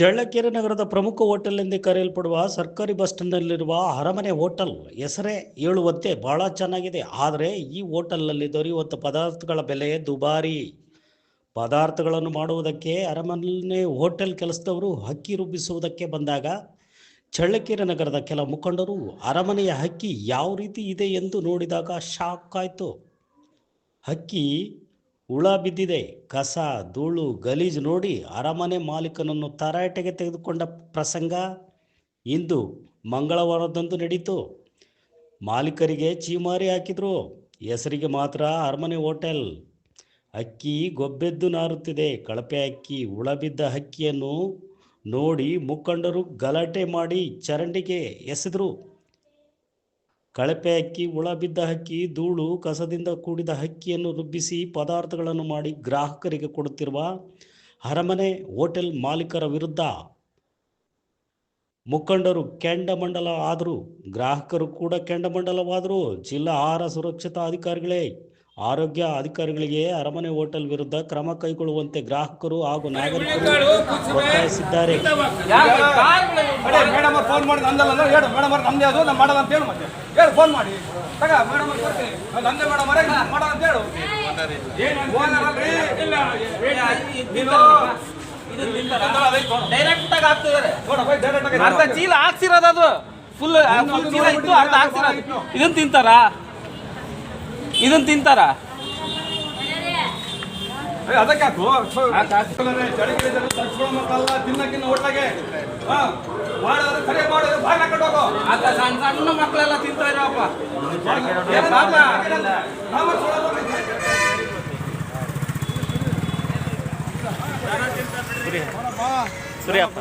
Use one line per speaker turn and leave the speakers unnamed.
ಚಳ್ಳಕೆರೆ ನಗರದ ಪ್ರಮುಖ ಹೋಟೆಲ್ ಎಂದೇ ಕರೆಯಲ್ಪಡುವ ಸರ್ಕಾರಿ ಬಸ್ ಸ್ಟ್ಯಾಂಡ್ನಲ್ಲಿರುವ ಅರಮನೆ ಹೋಟೆಲ್ ಹೆಸರೇ ಹೇಳುವಂತೆ ಬಹಳ ಚೆನ್ನಾಗಿದೆ. ಆದರೆ ಈ ಹೋಟೆಲ್ನಲ್ಲಿ ದೊರೆಯುವಂಥ ಪದಾರ್ಥಗಳ ಬೆಲೆ ದುಬಾರಿ. ಪದಾರ್ಥಗಳನ್ನು ಮಾಡುವುದಕ್ಕೆ ಅರಮನೆ ಹೋಟೆಲ್ ಕೆಲಸದವರು ಅಕ್ಕಿ ರುಬ್ಬಿಸುವುದಕ್ಕೆ ಬಂದಾಗ ಚಳ್ಳಕೆರೆ ನಗರದ ಕೆಲ ಮುಖಂಡರು ಅರಮನೆಯ ಅಕ್ಕಿ ಯಾವ ರೀತಿ ಇದೆ ಎಂದು ನೋಡಿದಾಗ ಶಾಕ್ ಆಯಿತು. ಅಕ್ಕಿ ಹುಳ ಬಿದ್ದಿದೆ, ಕಸ ಧೂಳು ಗಲೀಜು ನೋಡಿ ಅರಮನೆ ಮಾಲೀಕನನ್ನು ತರಾಟೆಗೆ ತೆಗೆದುಕೊಂಡ ಪ್ರಸಂಗ ಇಂದು ಮಂಗಳವಾರದಂದು ನಡೀತು. ಮಾಲೀಕರಿಗೆ ಚೀಮಾರಿ ಹಾಕಿದ್ರು. ಹೆಸರಿಗೆ ಮಾತ್ರ ಅರಮನೆ ಹೋಟೆಲ್. ಅಕ್ಕಿ ಗೊಬ್ಬೆದ್ದು ನಾರುತ್ತಿದೆ. ಕಳಪೆ ಅಕ್ಕಿ, ಹುಳ ಬಿದ್ದ ಅಕ್ಕಿಯನ್ನು ನೋಡಿ ಮುಖಂಡರು ಗಲಾಟೆ ಮಾಡಿ ಚರಂಡಿಗೆ ಎಸೆದರು. ಕಳಪೆ ಅಕ್ಕಿ, ಹುಳ ಬಿದ್ದ ಅಕ್ಕಿ, ಧೂಳು ಕಸದಿಂದ ಕೂಡಿದ ಅಕ್ಕಿಯನ್ನು ರುಬ್ಬಿಸಿ ಪದಾರ್ಥಗಳನ್ನು ಮಾಡಿ ಗ್ರಾಹಕರಿಗೆ ಕೊಡುತ್ತಿರುವ ಅರಮನೆ ಹೋಟೆಲ್ ಮಾಲೀಕರ ವಿರುದ್ಧ ಮುಖಂಡರು ಕೆಂಡಮಂಡಲ ಆದರು. ಗ್ರಾಹಕರು ಕೂಡ ಕೆಂಡಮಂಡಲವಾದರು. ಜಿಲ್ಲಾ ಆಹಾರ ಸುರಕ್ಷತಾ ಅಧಿಕಾರಿಗಳೇ ಆರೋಗ್ಯ ಅಧಿಕಾರಿಗಳಿಗೆ ಅರಮನೆ ಹೋಟೆಲ್ ವಿರುದ್ಧ ಕ್ರಮ ಕೈಗೊಳ್ಳುವಂತೆ ಗ್ರಾಹಕರು ಹಾಗೂ ನಾಗರಿಕರು ಒತ್ತಾಯಿಸಿದ್ದಾರೆ.
ಅರ್ಧ ಚೀಲ ಹಾಕ್ಸಿರೋದು, ಅದು ಫುಲ್ ಚೀಲ ಇತ್ತು, ಅರ್ಧ ಹಾಕ್ಸಿರೋದು. ಇದನ್ನ ತಿಂತಾರ
ಅದಕ್ಕೆ ತಿನ್ನಕ್ಕಿನ್ನ ಹೋಟ್ಲಾಗೆ
ಸಣ್ಣ ಸಣ್ಣ ಮಕ್ಕಳೆಲ್ಲ ತಿಂತಾ ಇರಪ್ಪ.
ಸೂರ್ಯಪ್ಪ